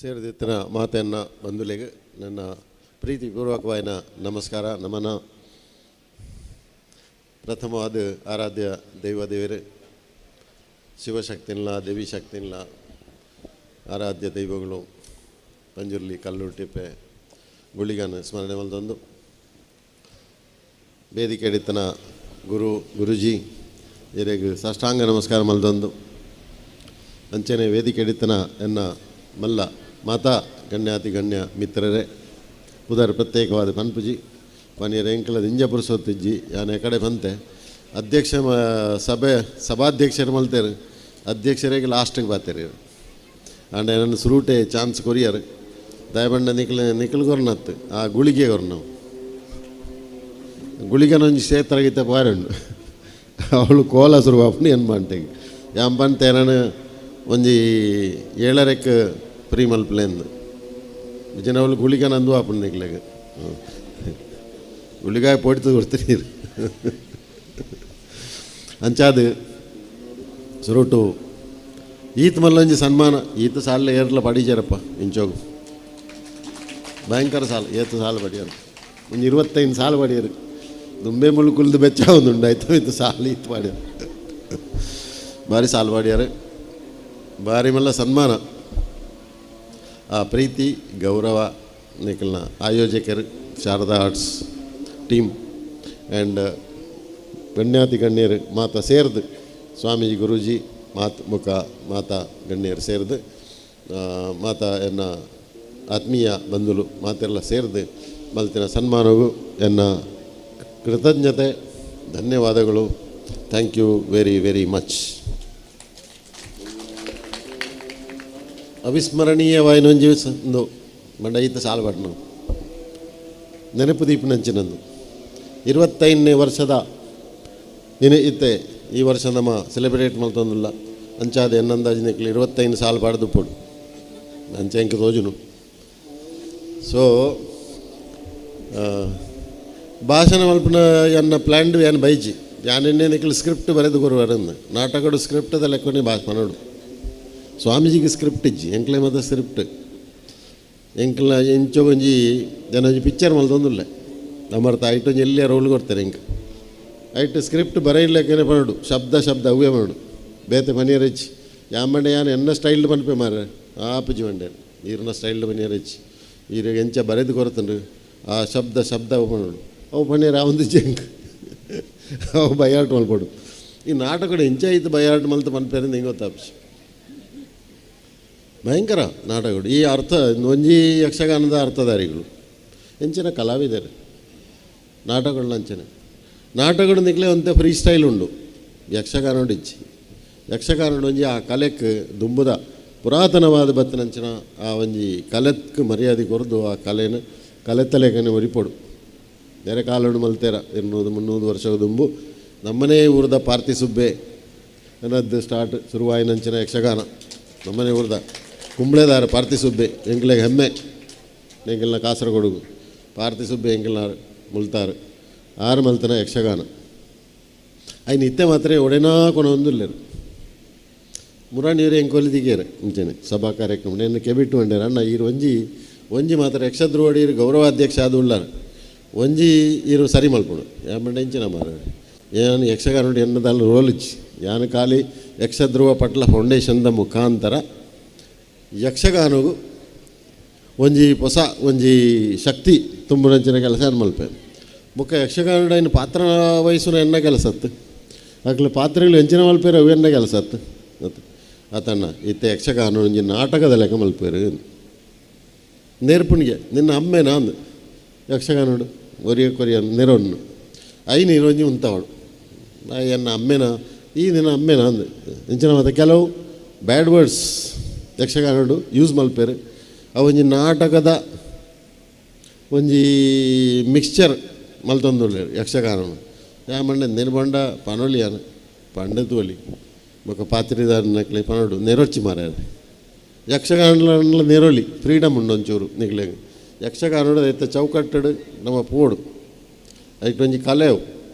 ಸೇರಿದಿತ್ತಿನ ಮಾತೆಯನ್ನ ಬಂಧುಗಳಿಗೆ ನನ್ನ ಪ್ರೀತಿಪೂರ್ವಕವಾದ ನಮಸ್ಕಾರ ನಮನ. ಪ್ರಥಮವಾದ ಆರಾಧ್ಯ ದೈವದೇವರು ಶಿವಶಕ್ತಿಲ್ಲ ದೇವಿ ಶಕ್ತಿಲ್ಲ ಆರಾಧ್ಯ ದೈವಗಳು ಪಂಜುರ್ಲಿ ಕಲ್ಲುಟಿಪ್ಪೆ ಗುಳಿಗನ ಸ್ಮರಣೆ ಮಲ್ದೊಂದು ವೇದಿಕೆ ಹಿಡಿತನ ಗುರುಜಿ ಹಿರಿಯ ಸಾಷ್ಟಾಂಗ ನಮಸ್ಕಾರ ಮಲ್ದೊಂದು ಅಂಚನೆ ವೇದಿಕೆ ಹಿಡಿತನ ಎನ್ನ ಮಲ್ಲ ಮಾತಾ ಗಣ್ಯಾತಿ ಗಣ್ಯ ಮಿತ್ರರೇ ಉದರ್ ಪ್ರತ್ಯೇಕವಾದ ಪನ್ಪುಜಿ ಪನೀರ ಎಂಕಲದ ಇಂಜ ಪುರುಸೊತ್ತಿಜ್ಜಿ ಯಾನೆ ಕಡೆ ಬಂತೆ ಅಧ್ಯಕ್ಷ ಸಭಾಧ್ಯಕ್ಷರು ಮಲ್ತೇರು ಅಧ್ಯಕ್ಷರಿಗೆ ಲಾಸ್ಟಿಗೆ ಬಾತೇರಿ ಅಂಡ್ ನನ್ನ ಸುರೂಟೆ ಚಾನ್ಸ್ ಕೊರಿಯರು ದಯಬಂಡ ನಿಖಲ್ಗೊರ್ನತ್ತು ಆ ಗುಳಿಗೆ ನಾವು ಗುಳಿಗನೊಂಜಿ ಕ್ಷೇತ್ರಗಿತ್ತ ಪಾರುಂಡು ಅವಳು ಕೋಲ ಸುರುವಾಪುಂಡು ಏನು ಮಾಡ್ತೇವೆ ಯಾಂಪಂತೆ ನಾನು ಒಂಜಿ 7:30 ಪ್ರೀ ಮಲ್ಪಲೆಂದು ಜನವಳು ಗುಳಿಗನ ಅಂದು ಆಪುಂಡು ನಿಕ್ಲೆಗೆ ಗುಳಿಗಾಯ ಪೊಡ್ತು ಕೊಡ್ತೀರಿ ಅಂಚಾದ ಸುರುಟು ಈತ ಮಲ್ಲೊಂಜಿ ಸನ್ಮಾನ ಈತ ಸಾಲ ಏರ್ಲ ಪಡೀಜಾರಪ್ಪ ಇಂಚೋಗು ಭಯಂಕರ ಸಾಲ ಏತು ಸಾಲ ಪಡಿಯಾರು ಒಂದು 25 ಸಾಲ ಪಡಿಯಾರು ದುಂಬೆ ಮುಳುಕುಲ್ದು ಬೆಚ್ಚ ಒಂದುಂಡು ಆಯ್ತು ಇದು ಸಾಲ ಈತ ಮಾಡ್ಯಾರ ಭಾರಿ ಸಾಲ ಪಾಡ್ಯಾರು ಭಾರಿ ಮಲ್ಲ ಸನ್ಮಾನ ಆ ಪ್ರೀತಿ ಗೌರವ ನಿಖಲ್ನ ಆಯೋಜಕರು ಶಾರದಾ ಆರ್ಟ್ಸ್ ಟೀಮ್ ಆ್ಯಂಡ್ ಗಣ್ಯಾತಿ ಗಣ್ಯರು ಮಾತಾ ಸೇರಿದು ಸ್ವಾಮೀಜಿ ಗುರೂಜಿ ಮಾತಾ ಗಣ್ಯರು ಸೇರಿದು ಮಾತಾ ಎನ್ನ ಆತ್ಮೀಯ ಬಂಧುಲು ಮಾತೆಲ್ಲ ಸೇರಿದು ಮಲ್ತಿನ ಸನ್ಮಾನವು ಎನ್ನ ಕೃತಜ್ಞತೆ ಧನ್ಯವಾದಗಳು. Thank you very very much. ಅವಿಸ್ಮರಣೀಯವಾಯಿನೊಂಜಿ ಒಂದು ಮಂಡ ಈತ ಸಾಲ ಪಟ್ಟು ನಾವು ನೆನಪು ದೀಪನಂಚಿನಂದು 25ನೇ ವರ್ಷದ ಇತ್ತೆ ಈ ವರ್ಷ ನಮ್ಮ ಸೆಲೆಬ್ರೇಟ್ ಮಾಡ್ತಂದಿಲ್ಲ ಅಂಚಾದ ಎನ್ನಂದಾಜು ನಿಕ್ಲಿ 25 ಸಾಲ ಪಾಡ್ದು ಪೋಡು ಅಂಚೆ ಅಂಕ ತೋಜುನು. ಸೊ ಭಾಷಣ ಮಲ್ಪನ ಎನ್ನ ಪ್ಲ್ಯಾಂಡ್ ಏನು ಬೈಜಿ ಯಾನೆನ್ನೇ ನಿಕ್ಲಿ ಸ್ಕ್ರಿಪ್ಟ್ ಬರೆದು ಕೊರುವರನ್ನು ನಾಟಕಡು ಸ್ಕ್ರಿಪ್ಟದ ಲೆಕ್ಕನೆ ಭಾಷೆ ಮನೋಡು ಸ್ವಾಮೀಜಿಗೆ ಸ್ಕ್ರಿಪ್ಟ್ ಇಜ್ಜಿ ಎಂಕ್ಲೆ ಮತ್ತು ಸ್ಕ್ರಿಪ್ಟ್ ಎಂಕ್ಲ ಎಂಚೊಂಜಿ ಜನೊಂಜಿ ಪಿಕ್ಚರ್ ಮಲ್ತೊಂದುಲ್ಲ ಅಮರ್ತ ಐಟೊಂಜಿ ಎಲ್ಲಿಯ ರೋಲ್ ಕೊಡ್ತಾರೆ ಇಂಕ ಐಟ್ ಸ್ಕ್ರಿಪ್ಟ್ ಬರೆಯಲಿಕ್ಕೆ ಪನೋಡು ಶಬ್ದ ಅವೇ ಮಾಡೋಡು ಬೇತೆ ಮನೆಯರಚ್ಚಿ ಯಾಮಂಡೆ ಯಾನು ಎನ್ನ ಸ್ಟೈಲ್ಡ್ ಪನ್ಪೆ ಮಾರ ಆಪಜಿ ಮಂಡ್ಯ ಈರಿನ ಸ್ಟೈಲ್ಡ್ ಮನೆಯರಚ್ಚಿ ಈಗ ಎಂಚ ಬರೆದು ಕೊರತಂಡು ಆ ಶಬ್ದ ಅವು ಮಾಡೋಡು ಅವು ಪನ್ನೀರು ಒಂದು ಜಂಕ್ ಅವು ಬಯಾಟ್ ಮಲ್ಪಡು ಈ ನಾಟಕಡು ಎಂಚ ಐತೆ ಬಯಾಟ್ ಮಲ್ತು ಪನ್ಪೇರಿಂದ ಹಿಂಗೆ ಗೊತ್ತಾಪಿಸಿ ಭಯಂಕರ ನಾಟಕಗಳು ಈ ಅರ್ಥ ಒಂಜಿ ಯಕ್ಷಗಾನದ ಅರ್ಥಧಾರಿಗಳು ಎಂಚಿನ ಕಲಾವಿದರು ನಾಟಕಗಳು ಅಂಚನೆ ನಾಟಕಗಳು ನಿಕ್ಲೆ ಒಂತೆ ಫ್ರೀ ಸ್ಟೈಲ್ ಉಂಡು ಯಕ್ಷಗಾನ ಇಚ್ಚಿ ಯಕ್ಷಗಾನ ಒಂಜಿ ಆ ಕಲೆಕ್ಕೆ ದುಂಬುದ ಪುರಾತನವಾದ ಬತ್ತನಂಚಿನ ಆ ಒಂಜಿ ಕಲೆಕ್ಕೆ ಮರ್ಯಾದೆ ಕೊರದು ಆ ಕಲೆತಲೆಕನೆ ಒರಿಪೋಡು ಬೇರೆ ಕಾಲುಂಡು ಮಲ್ತೇರ 200-300 ವರ್ಷದ ದುಂಬು ನಮ್ಮನೇ ಊರದ ಪಾರ್ತಿ ಸುಬ್ಬೆ ಅನ್ನೋದು ಸ್ಟಾರ್ಟ್ ಶುರುವಾಯಿನಂಚಿನ ಯಕ್ಷಗಾನ ನಮ್ಮನೆ ಊರದ ಕುಂಬ್ಳೆದಾರ ಪಾರ್ತಿ ಸುಬ್ಬೆ ಎಂಗ್ಲೆಗೆ ಹೆಮ್ಮೆ ಎಂಗಿಲ್ನ ಕಾಸರಗೋಡುಗು ಪಾರ್ತಿ ಸುಬ್ಬೆ ಎಂಗಿಲ್ನ ಮುಲ್ತಾರು ಆರು ಮಲ್ತನ ಯಕ್ಷಗಾನ ಅಯ್ಯ ನಿತ್ಯ ಮಾತ್ರ ಒಡೆನಾ ಕೊನೊಂದಿಲ್ಲರು ಮುರಾಣಿಯವರು ಎಂಕೊಲಿದಿಗೇರು ಮುಂಚೆನೆ ಸಭಾ ಕಾರ್ಯಕ್ರಮ ನೆನ್ನೆ ಕೆಬಿಟ್ಟು ಅಂಡ್ಯಾರ ಅಣ್ಣ ಈರು ಒಂಜಿ ಮಾತ್ರ ಯಕ್ಷಧ್ರುವಡಿಯರು ಗೌರವಾಧ್ಯಕ್ಷ ಆದ ಉಳ್ಳಾರ ಒಂಜಿ ಇರು ಸರಿ ಮಲ್ಪುಡು ಯಾಮಂಡ ಎಂಚಿನ ಮಾರ ಏನು ಯಕ್ಷಗಾನ ಎನ್ನದಲ್ಲಿ ರೋಲ್ ಇಚ್ಚಿ ಯಾನು ಖಾಲಿ ಯಕ್ಷಧ್ರುವ ಪಟ್ಲ ಫೌಂಡೇಶನ್ದ ಮುಖಾಂತರ ಯಕ್ಷಗಾನಗೂ ಹೊಸ ಒಂಜಿ ಶಕ್ತಿ ತುಂಬುನಂಚಿನ ಕೆಲಸ ಮಲ್ಪೆ ಮುಖ ಯಕ್ಷಗಾನ ಇನ್ನು ಪಾತ್ರ ವಹಿಸುನ ಎನ್ನ ಕೆಲಸತ್ತು ಅಕ್ಲ ಪಾತ್ರಗಳು ಹೆಂಚಿನ ಮಲ್ಪೇರು ಅವು ಎನ್ನ ಕೆಲಸತ್ತು ಮತ್ತು ಆತಣ್ಣ ಇತ್ತ ಯಕ್ಷಗಾನ ಒಂಜಿ ನಾಟಕದ ಲೆಕ್ಕ ಮಲ್ಪೇರು ನೇರ್ಪುಣಿಗೆ ನಿನ್ನ ಅಮ್ಮೇನ ಅಂದು ಯಕ್ಷಗಾನೋಡು ಕೊರಿಯ ನೆರವನ್ನು ನೀರು ಒಂಜಿ ಉಂತವಳು ಎನ್ನ ಅಮ್ಮೇನ ನಿನ್ನ ಅಮ್ಮೇನ ಅಂದು ಇಂಚಿನ ಮತ್ತು ಕೆಲವು ಬ್ಯಾಡ್ ವರ್ಡ್ಸ್ ಯಕ್ಷಗಾನಡು ಯೂಸ್ ಮಲ್ಪೇರು ಅವೊಂಜಿ ನಾಟಕದ ಒಂಜಿ ಮಿಕ್ಸ್ಚರ್ ಮಲ್ತೊಂದುಳ್ಳೇರು ಯಕ್ಷಗಾನ ಯಾಮಂಡ ನಿರ್ಬಂಡ ಪನೊಲಿಯಾನ ಪಂಡತೋಲಿ ಬೊಕ್ಕ ಪಾತ್ರಿದಾರನಕ್ಲೆ ಪನೋಡು ನೆರೊಚ್ಚಿ ಮಾರ್ಯಾರ ಯಕ್ಷಗಾನ ನೆರೊಲಿ ಫ್ರೀಡಮ್ ಉಂಡು ಒಂಚೂರು ನಿಕ್ಲೆಗೆ ಯಕ್ಷಗಾನೋಡು ಐತ ಚೌಕಟ್ಟಡು ನಮ್ಮ ಪೋಡು ಐಟೊಂಜಿ ಕಲೆವು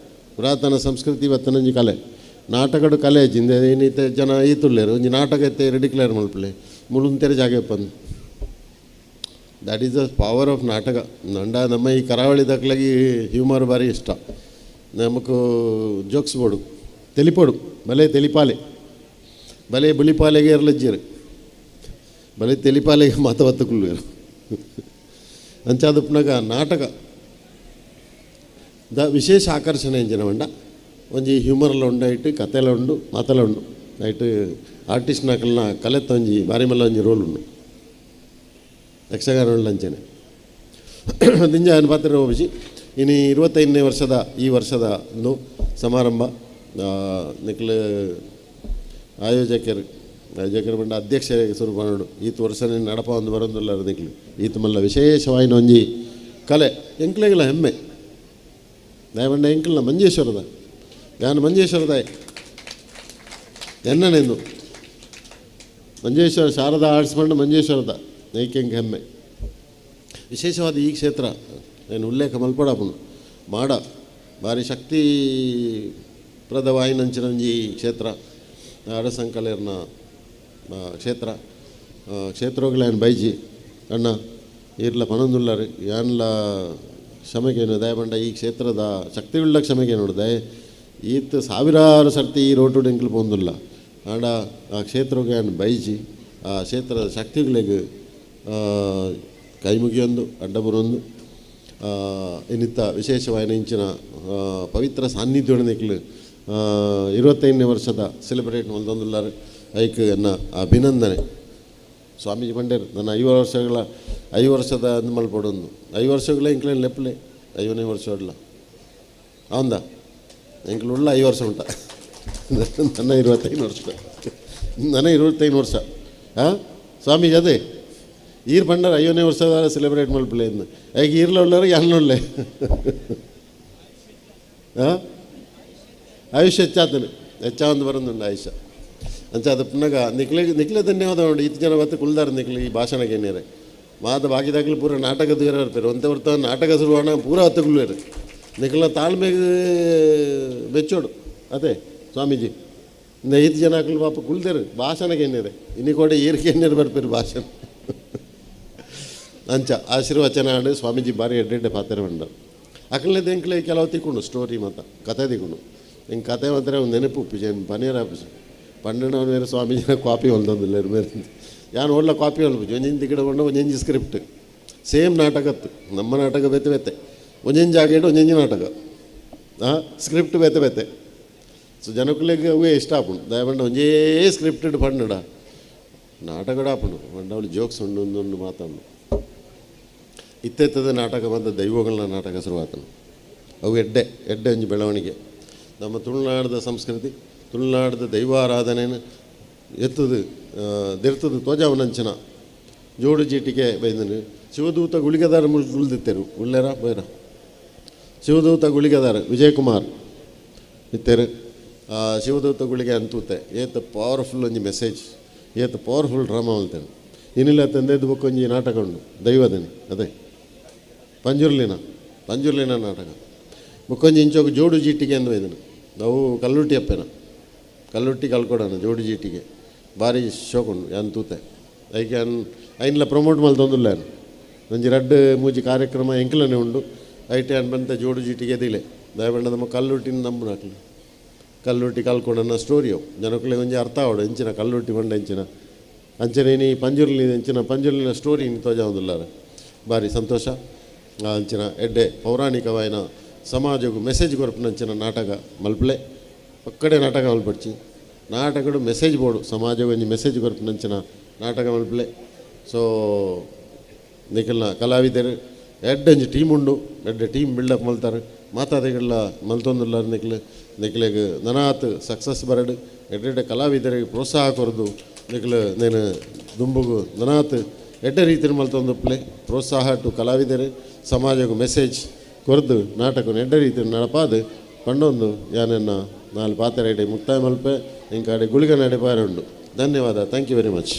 ಪುರಾತನ ಸಂಸ್ಕೃತಿ ಇವತ್ತನೊಂಜಿ ಕಲೆ ನಾಟಕಡು ಕಲೆ ಜಿಂದೆ ಏನಿತ್ತೆ ಜನ ಈತುಳ್ಳೇರು ಒಂಜಿ ನಾಟಕ ಎತ್ತೆ ರೆಡಿಕ್ಲೇರ್ ಮಲ್ಪಲೆ ಮುಳುಂತೆರೆ ಜಾಗೆ ಬಂದು that is the power of ನಾಟಕ. ನಮ್ಮ ಈ ಕರಾವಳಿ ದಕ್ಲಾಗಿ ಹ್ಯೂಮರ್ ಭಾರಿ ಇಷ್ಟ. ನಮಕು ಜೋಕ್ಸ್ ಬೋಡು ತೆಲಿಪೋಡು ಬಲೆ ತೆಲಿಪಾಲೆ ಬಲೆ ಬುಳಿಪಾಲೆಗೆ ಇರಲಜ್ಜಿರು ಬಲೆ ತೆಲಿಪಾಲೆಗೆ ಮಾತವತ್ತುಕೊಳ್ಳುವರು ಅಂಚಾದಪ್ಪನಾಗ ನಾಟಕ ವಿಶೇಷ ಆಕರ್ಷಣೆ ಎಂಜಿನ ಬಂಡ ಒಂಜಿ ಹ್ಯೂಮರ್ಲ ಉಂಡಾಯ್ತು ಕಥೆಲ ಉಂಡು ಮಾತಲ ಉಂಡು ಆಯ್ತು ಆರ್ಟಿಸ್ಟ್ ನಾಕಲ್ನ ಕಲೆತ್ತ ಒಂಜಿ ಬಾರಿ ಮಲ್ಲ ಒಂಜಿ ರೋಲ್ ಉಂಡು ಯಕ್ಷಗಾನ ಅಂಚನೆ ದಿಂಜ ಏನು ಪಾತ್ರ ಹೋಗಿ ಇನ್ನು 25ನೇ ವರ್ಷದ ಈ ವರ್ಷದ ಒಂದು ಸಮಾರಂಭ ನಿಖಲು ಆಯೋಜಕರು ಬಂಡ ಅಧ್ಯಕ್ಷರಿಗೆ ಶುರು ಮಾಡೋಡು ಈತ ವರ್ಷನೇ ನಡಪ ಒಂದು ಬರೋದಿಲ್ಲ ನಿಖಲು ಈತ ಮಲ್ಲ ವಿಶೇಷವಾಯಿನ ಒಂಜಿ ಕಲೆ ಎಂಕ್ಲೆಗಳ ಹೆಮ್ಮೆ ದಯವಂಡ ಎಂಕ್ಲನ ಮಂಜೇಶ್ವರದ ಯಾನು ಮಂಜೇಶ್ವರದ ಎನ್ನನೆಂದು ಮಂಜೇಶ್ವರ ಶಾರದಾ ಆರ್ಟ್ಸ್ ಬಂಡು ಮಂಜೇಶ್ವರದ ನೈಕೆಂಗೆ ಹೆಮ್ಮೆ ವಿಶೇಷವಾದ ಈ ಕ್ಷೇತ್ರ ಏನು ಉಲ್ಲೇಖ ಮಲ್ಪಡಪುನು ಮಾಡ ಭಾರಿ ಶಕ್ತಿಪ್ರದವಾಯಿನಂಚಿನ ಒಂಜಿ ಕ್ಷೇತ್ರ ಅಡಸಂಕಲೇರ್ನ ಕ್ಷೇತ್ರಗಳೇನು ಬೈಜಿ ಅಣ್ಣ ಇರ್ಲ ಪನೊಂದುಲ್ಲರು ಯಾನ್ಲ ಕ್ಷಮೆಗೇನು ದಯಬಂಡ ಈ ಕ್ಷೇತ್ರದ ಶಕ್ತಿಯುಳ್ಳ ಕ್ಷಮೆಗೆ ನೋಡಿದೆ ಈತ ಸಾವಿರಾರು ಸರ್ತಿ ಈ ರೋಟು ಡೆಂಕ್ಲು ಪೊಂದುಲ್ಲ ಆಂಡ ಆ ಕ್ಷೇತ್ರಗೆ ಏನು ಬೈಜಿ ಆ ಕ್ಷೇತ್ರದ ಶಕ್ತಿಗಳಿಗೆ ಕೈ ಮುಗಿಯೊಂದು ಅಡ್ಡ ಬರೊಂದು ಇನ್ನಿತ್ತ ವಿಶೇಷವಾದ ಇಂಚಿನ ಪವಿತ್ರ ಸಾನ್ನಿಧ್ಯವನ್ನಿಕ್ಲು 25ನೇ ವರ್ಷದ ಸೆಲೆಬ್ರೇಟ್ ಮಲ್ತೊಂದುಲ್ಲಾರು ಐಕ್ ಎನ್ನ ಅಭಿನಂದನೆ. ಸ್ವಾಮೀಜಿ ಬಂಡೇರು ನನ್ನ 5 ವರ್ಷದ ಅಂದು ಮಲ್ಪಡೊಂದು 5 ವರ್ಷಗಳೇ ಇಂಕ್ಲೇನು ಲೆಪ್ಪಲೆ 5ನೇ ವರ್ಷ ಇಡಲ ಅವಂದ ಎಂಕ್ಲು ಉಳ್ಳ 5 ವರ್ಷ ಉಂಟ ನನ್ನ 25 ವರ್ಷ ನನ್ನ 25 ವರ್ಷ ಹಾಂ ಸ್ವಾಮೀಜಿ ಅದೇ ಈರು ಬಂಡಾರ 5ನೇ ವರ್ಷದ ಸೆಲೆಬ್ರೇಟ್ ಮಲ್ಪಲೆ ಇನ್ನು ಈಗ ಈರ್ಲ ಉಳ್ಳವ್ರು ಎನ್ನೊಳ್ಳೆ ಹಾಂ ಆಯುಷ್ಯ ಹೆಚ್ಚಾತನು ಹೆಚ್ಚಾವಂದು ಬರೋದುಂಡು ಆಯುಷ್ಯ ಅಂಚ ಅದು ಪುನಗ ನಿಕ್ಲೆ ಧನ್ಯವಾದ ನೋಡಿ 2 ಜನ ಬತ್ತು ಕುಳ್ದಾರ ನಿಕ್ಲಿ ಈ ಭಾಷಣಕ್ಕೆ ಏನೇರೆ ಮಾದ ಬಾಕಿದಾಗಲಿ ಪೂರ ನಾಟಕದ ಇರ್ತಾರೆ ಒಂದೇ ಹೊರ್ತ ನಾಟಕ ಶುರುವಾಣ ಪೂರ ಹತ್ತುಗುಳ್ಳೇರು ನಿಕ್ಲ ತಾಳ್ಮೆಗೆ ಬೆಚ್ಚೋಡು ಅದೇ ಸ್ವಾಮೀಜಿ ಇಂದ 5 ಜನ ಹಾಕಲು ಪಾಪ ಕುಳ್ದೇರು ಭಾಷಣಕ್ಕೆ ಏನೇರೆ ಇನ್ನಿ ಕೂಡ ಈರ್ಕೆ ಏನೇರು ಬರ್ತಾರೆ ಭಾಷಣ ಅಂಚ ಆಶೀರ್ವಚನ ಆಡು ಸ್ವಾಮೀಜಿ ಬಾರಿ ಎಡ್ಡೆ ಪಾತ್ರ ಬಂಡ ಅಕಲ್ನೇದು ಎಂಕ್ಲೆ ಕೆಲವು ತಿಕ್ಕೊಂಡು ಸ್ಟೋರಿ ಮಾತ ಕತೆ ತಿಕ್ಕೊಂಡು ಹಿಂಗೆ ಕತೆ ಮಾತ್ರ ಒಂದು ನೆನಪು ಉಪ್ಪಿಜೇನು ಪನೀರ್ ಆಪಿಸು ಪಂಡನ ಬೇರೆ ಸ್ವಾಮೀಜಿನ ಕಾಪಿ ಹೊಲ್ದೊಂದಿಲ್ಲ ಬೇರೆ ಯಾನು ಒಳ್ಳ ಕಾಪಿ ಹೊಲ್ಬಿಜು ಒಂಜಿನ ತಿಕ್ಕಡಕೊಂಡು ಒಂಜಂಜಿ ಸ್ಕ್ರಿಪ್ಟ್ ಸೇಮ್ ನಾಟಕತ್ತು ನಮ್ಮ ನಾಟಕ ಬೇತೆ ಬೇತೆ ಒಂಜಂಜಿ ಆಗೇಡು ಒಂಜಂಜಿ ನಾಟಕ ಹಾಂ ಸ್ಕ್ರಿಪ್ಟ್ ಬೇತೆ ಬೇತೆ ಸೊ ಜನಕ್ಕಳಿಗೆ ಅವೇ ಇಷ್ಟ ಆಪುಂಡು ದಯಬಂಡ ಒಂಜೇ ಸ್ಕ್ರಿಪ್ಟೆಡ್ ಪಂಡಡ ನಾಟಕಡ ಆಪುಂಡು ಪಂಡ ಅವಳು ಜೋಕ್ಸ್ ಉಂಡು ಒಂದೊಂದು ಮಾತಾಡು ಇತ್ತೆತ್ತದ ನಾಟಕ ಬಂದ ದೈವಗಳ ನಾಟಕ ಶುರುವಾತನು ಅವು ಎಡ್ಡೆ ಒಂಜಿ ಬೆಳವಣಿಗೆ ನಮ್ಮ ತುಳುನಾಡದ ಸಂಸ್ಕೃತಿ ತುಳುನಾಡದ ದೈವಾರಾಧನೆಯನ್ನು ದಿರ್ತದ ತೋಜಾವನಂಚನ ಜೋಡು ಜೀಟಿಗೆ ಬೈದನು ಶಿವದೂತ ಗುಳಿಗದಾರ ಉಳಿದಿತ್ತರು ಉಳ್ಳೇರ ಬೈರ ಶಿವದೂತ ಗುಳಿಗದಾರ ವಿಜಯಕುಮಾರ್ ಇತ್ತರು ಶಿವದೂತ ಗುಳಿಗೆ ಅಂತೂತೆ ಏತ ಪವರ್ಫುಲ್ ಒಂಜಿ ಮೆಸೇಜ್ ಏತ ಪವರ್ಫುಲ್ ಡ್ರಾಮಾ ಅಲ್ತೇನೆ ಇನ್ನಿಲ್ಲ ತಂದೆದ್ದು ಬುಕ್ ಒಂಜಿ ನಾಟಕ ಉಂಡು ದೈವದನಿ ಅದೇ ಪಂಜುರ್ಲಿನ ನಾಟಕ ಬುಕ್ಕೊಂಜಿ ಇಂಚೋಗ ಜೋಡು ಜೀಟಿಗೆ ಅಂದು ಇದನ್ನು ನಾವು ಕಲ್ಲುಟ್ಟಿ ಅಪ್ಪೇನ ಕಲ್ಲುಟ್ಟಿ ಕಲ್ಕೊಡೋಣ ಜೋಡು ಜೀಟಿಗೆ ಭಾರಿ ಶೋಕುಂಡು ಯಾನ್ ತೂತೆ ಐಕೆ ಐನ್ಲ ಪ್ರಮೋಟ್ ಮಲ್ತೊಂದುಲ್ಲ ಒಂಜಿ 2-3 ಕಾರ್ಯಕ್ರಮ ಎಂಕ್ಲನೇ ಉಂಡು ಐಟೆ ಅನ್ ಬಂತ ಜೋಡು ಜೀಟಿಗೆ ಎದಿಲೆ ದಯಬಂಡ ನಮ್ಮ ಕಲ್ಲುಟ್ಟಿನ ನಂಬು ಹಾಕ್ಲಿ ಕಲ್ಲುಟ್ಟಿ ಕಲ್ಕೊಡೋಣ ಸ್ಟೋರಿ ಅವು ಜನಕ್ಕಳಿಗೆ ಒಂಜಿ ಅರ್ಥ ಆವಡು ಎಂಚಿನ ಕಲ್ಲುಟ್ಟಿ ಬಂಡ ಎಂಚಿನ ಅಂಚನೆ ನೀ ಪಂಜುರ್ಲಿನ ಸ್ಟೋರಿ ಇನ್ನು ತೋಜಾವುದಿಲ್ಲಾರ ಭಾರಿ ಸಂತೋಷ ಅಂಚಿನ ಎಡ್ಡೆ ಪೌರಾಣಿಕವಾಯಿನ ಸಮಾಜಗೂ ಮೆಸೇಜ್ ಕೊರಪಿನಂಚಿನ ನಾಟಕ ಮಲ್ಪಲೆ ಒಕ್ಕಡೆ ನಾಟಕ ಮಲ್ಪಡ್ಚಿ ನಾಟಕಡು ಮೆಸೇಜ್ ಬೋರ್ಡು ಸಮಾಜವು ಒಂಜಿ ಮೆಸೇಜ್ ಕೊರಪಿನಂಚಿನ ನಾಟಕ ಮಲ್ಪಲೆ ಸೊ ನಿಖಲ್ನ ಕಲಾವಿದರು ಎಡ್ಡಂಜಿ ಟೀಮ್ ಉಂಡು ಎಡ್ಡೆ ಟೀಮ್ ಬಿಲ್ಡಪ್ ಮಲ್ತಾರೆ ಮಾತಾದಿಗಳ ಮಲ್ತೊಂದುಲ್ಲ ನಿಖಲಿಗೆ ನನಾತ್ ಸಕ್ಸಸ್ ಬರಡು ಎಡ್ಡೆ ಕಲಾವಿದರಿಗೆ ಪ್ರೋತ್ಸಾಹ ಕೊರದು ನಿಖಲು ನೇನು ದುಂಬುಗು ನನಾತ್ ಎಡ್ಡೆ ರೀತಿಯಲ್ಲಿ ಮಲ್ತೊಂದುಪ್ಲೆ ಪ್ರೋತ್ಸಾಹ ಟು ಕಲಾವಿದರು ಸಮಾಜಗೂ ಮೆಸೇಜ್ ಕೊರದು ನಾಟಕ ಎಡ್ಡೆ ರೀತಿಯಲ್ಲಿ ನಡಪಾದು ಪಂಡೊಂದು ಯಾನೆನ್ನ 4 ಪಾತ್ರ ಮುಕ್ತಾಯ ಮಲ್ಪೆ ಇಂಕಾಡೆ ಗುಳಿಗ ನಡೆ ಉಂಡು. ಧನ್ಯವಾದ. Thank you very much.